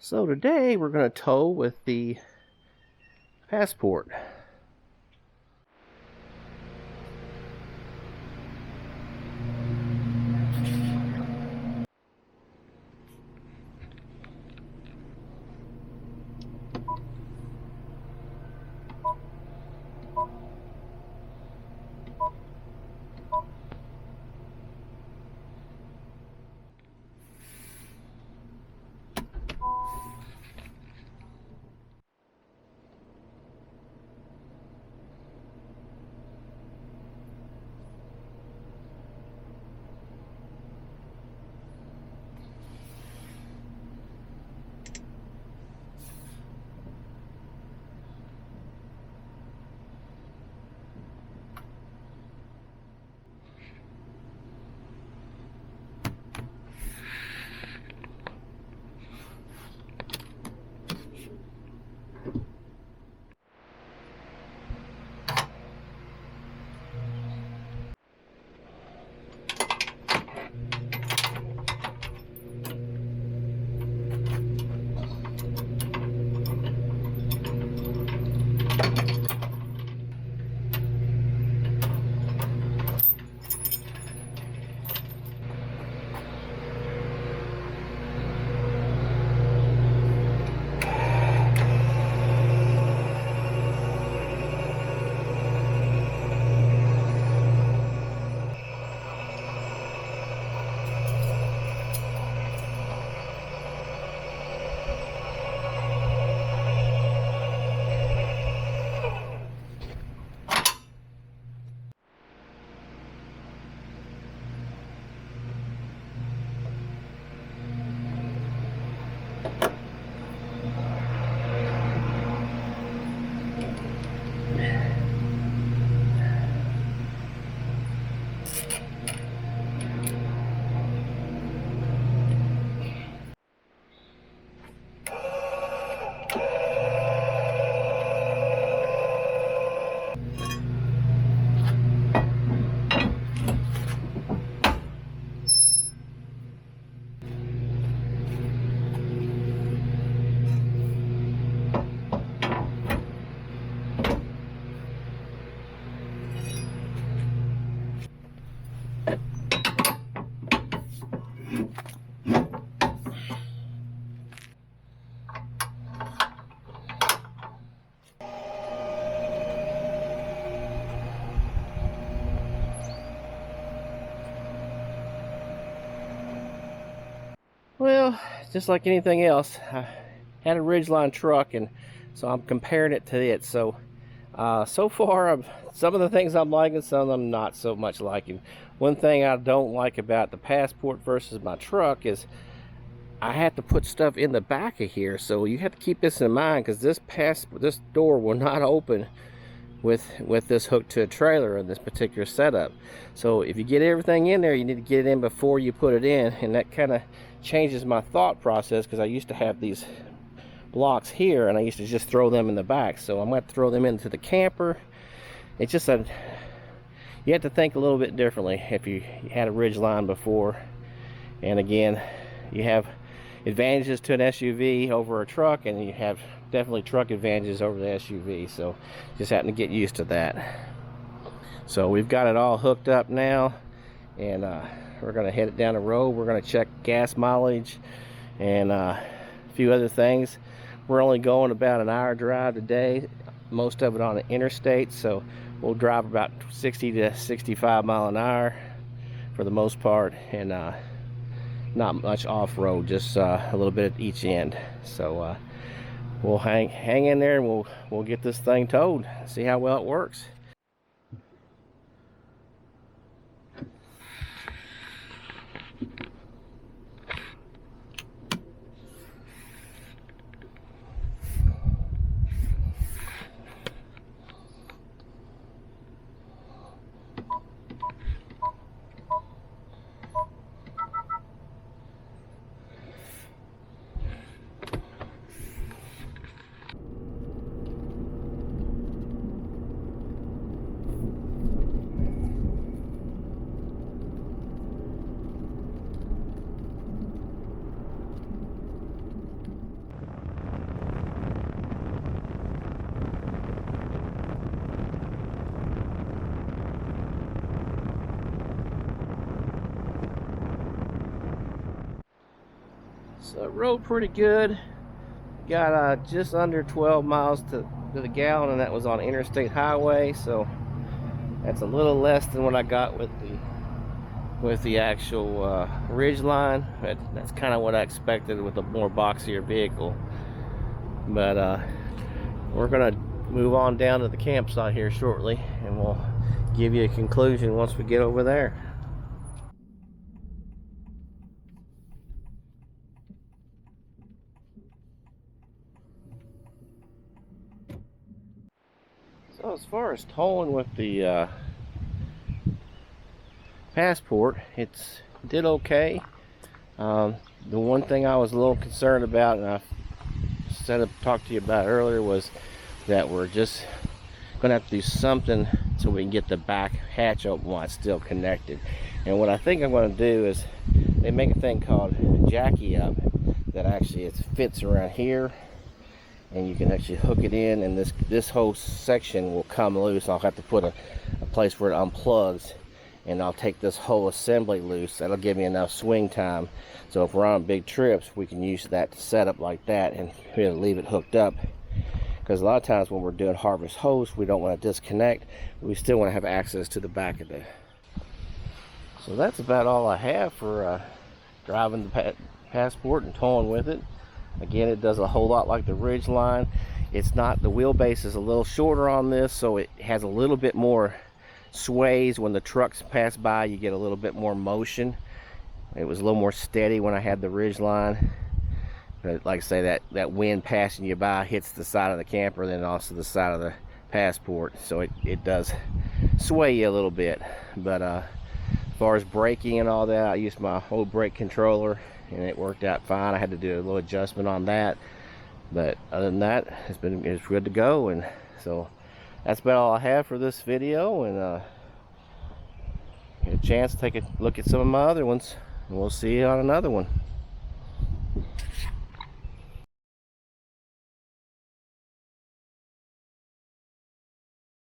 So today we're going to tow with the Passport. Well, just like anything else, I had a Ridgeline truck, and so I'm comparing it to it. So far, some of the things I'm liking, some of them not so much liking. One thing I don't like about the Passport versus my truck is I have to put stuff in the back of here. So you have to keep this in mind, because this door will not open with this hooked to a trailer in this particular setup. So if you get everything in there, you need to get it in before you put it in, and that kind of changes my thought process, because I used to have these blocks here and I used to just throw them in the back. So I'm going to throw them into the camper. It's just you have to think a little bit differently if you had a Ridgeline before. And again, you have advantages to an SUV over a truck, and you have definitely truck advantages over the SUV. So just having to get used to that. So we've got it all hooked up now, and we're going to head it down the road. We're going to check gas mileage and a few other things. We're only going about an hour drive today, most of it on the interstate, so we'll drive about 60 to 65 mile an hour for the most part, and not much off-road, just a little bit at each end. So we'll hang in there, and we'll get this thing towed, see how well it works. So it rode pretty good. Got just under 12 miles to the gallon, and that was on interstate highway, so that's a little less than what I got with the actual Ridgeline, but that's kind of what I expected with a more boxier vehicle. But we're gonna move on down to the campsite here shortly, and we'll give you a conclusion once we get over there. So as far as towing with the Passport, it did okay. The one thing I was a little concerned about, and I talked to you about earlier, was that we're just gonna have to do something so we can get the back hatch open while it's still connected. And what I think I'm going to do is they make a thing called Jackie Up that actually it fits around here, and you can actually hook it in, and this whole section will come loose. I'll have to put a place where it unplugs, and I'll take this whole assembly loose. That'll give me enough swing time, so if we're on big trips we can use that to set up like that and leave it hooked up. Because a lot of times when we're doing harvest host, we don't want to disconnect. We still want to have access to the back of it. So that's about all I have for driving the Passport and towing with it. Again, it does a whole lot like the Ridgeline. It's not, the wheelbase is a little shorter on this, so it has a little bit more sways. When the trucks pass by, you get a little bit more motion. It was a little more steady when I had the Ridgeline. But like I say, that wind passing you by hits the side of the camper, then also the side of the Passport, so it does sway you a little bit. But as far as braking and all that, I used my old brake controller and it worked out fine. I had to do a little adjustment on that, but other than that, it's good to go. And so that's about all I have for this video, and get a chance to take a look at some of my other ones, and we'll see you on another one.